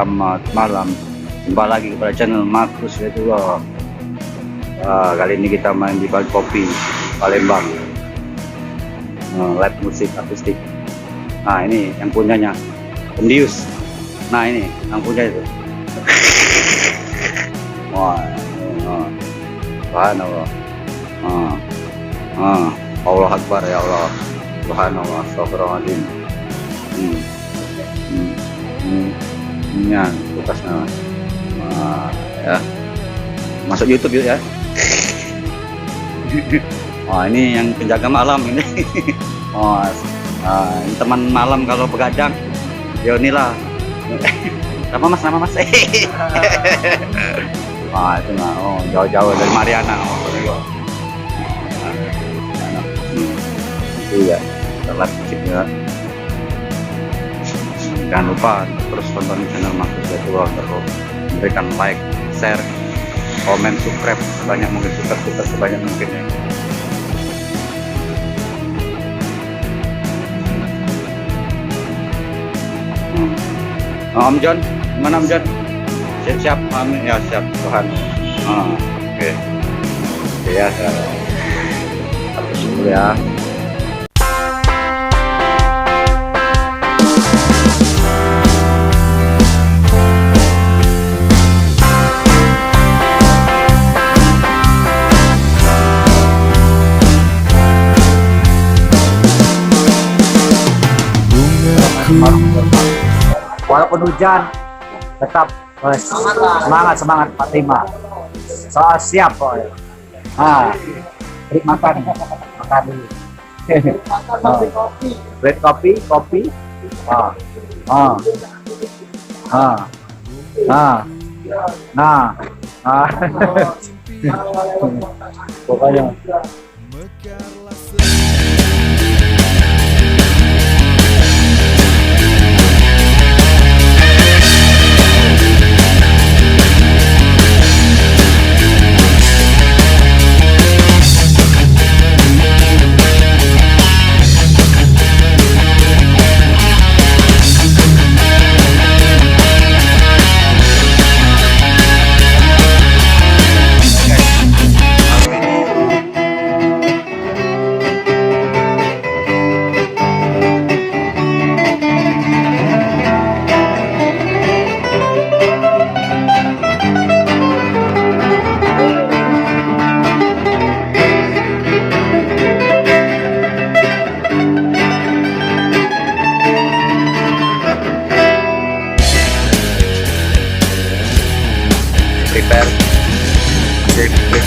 selamat malam. Jumpa lagi kepada channel Markus Letullah. Kali ini kita main di bar kopi Palembang, live musik akustik. Nah ini yang punyanya Om Dius. Nah ini yang punya itu. Wah, subhanallah. Allah Akbar, ya Allah. Subhanallah, astagfirullahaladzim. Ini kulkasnya. Ya. Masuk YouTube yuk ya. Wah, ini yang penjaga malam ini. Oh, ini teman malam kalau begadang. Ya inilah. Nama mas. Wah, itu nah. Oh, jauh-jauh dari Mariana. Itu ya. Telat musiknya. Jangan lupa terus tonton channel Markus Letullah, terus berikan like, share, komen, subscribe sebanyak mungkin, super sebanyak mungkin ya. Om John, gimana Om John? Siap, amin ya, siap Tuhan. Oke. Ya, habis dulu ya. Walaupun hujan, tetap semangat 45. Soal siap kok. Beri makan dulu. Beli kopi. Pokoknya.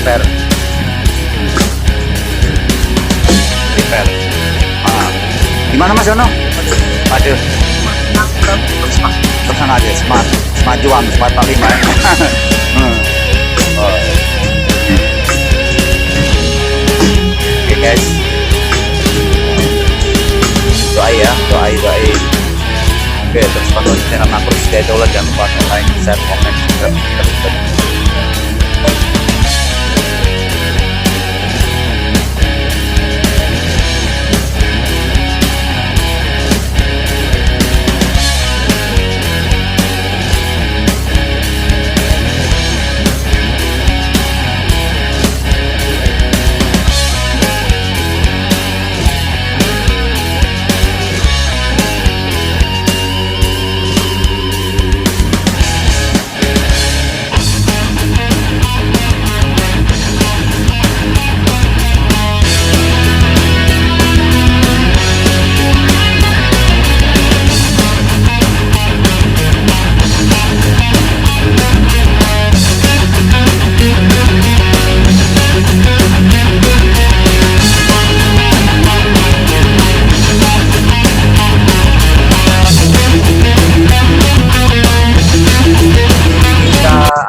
Prepare. Gimana Mas Yono? Aduh. Terus aja semajuan 45. Oke guys. Doai. Oke, terus tonton channel Markus Letullah, jangan lupa like, share, komen, subscribe.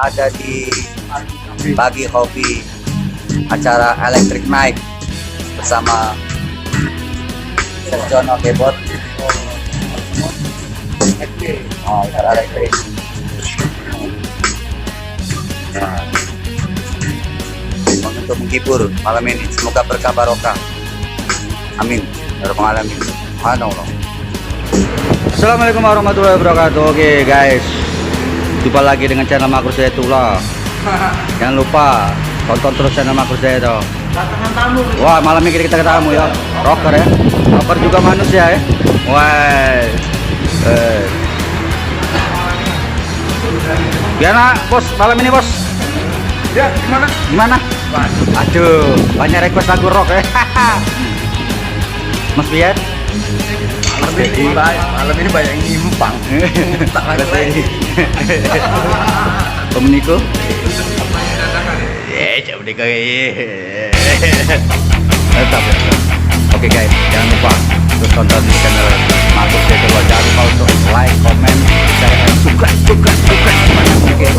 Ada di pagi kopi acara Electric Night bersama Serjono Keyboard. Acara elektrik. Untuk menghibur malam ini, semoga berkah barokah. Amin. Assalamualaikum warahmatullahi wabarakatuh. Oke guys, Jumpa lagi dengan channel Makro saya Tula. Jangan lupa tonton terus channel Makro saya tuh. Datangan tamu. Wah, malam ini kita ketemu ya. Rocker ya. Rocker juga manusia ya. Wah. Gimana bos malam ini bos? Ya, gimana? Gimana? Aduh, banyak request lagu rock ya. Mas Bian? Malam ini banyak yang nyimpang. Tak lagi. Om Niko? Jauh deh Tetap ya. Oke guys, jangan lupa terus tonton di channel Makro saya Tula. Jangan lupa untuk like, comment, share, dan subscribe. Oke.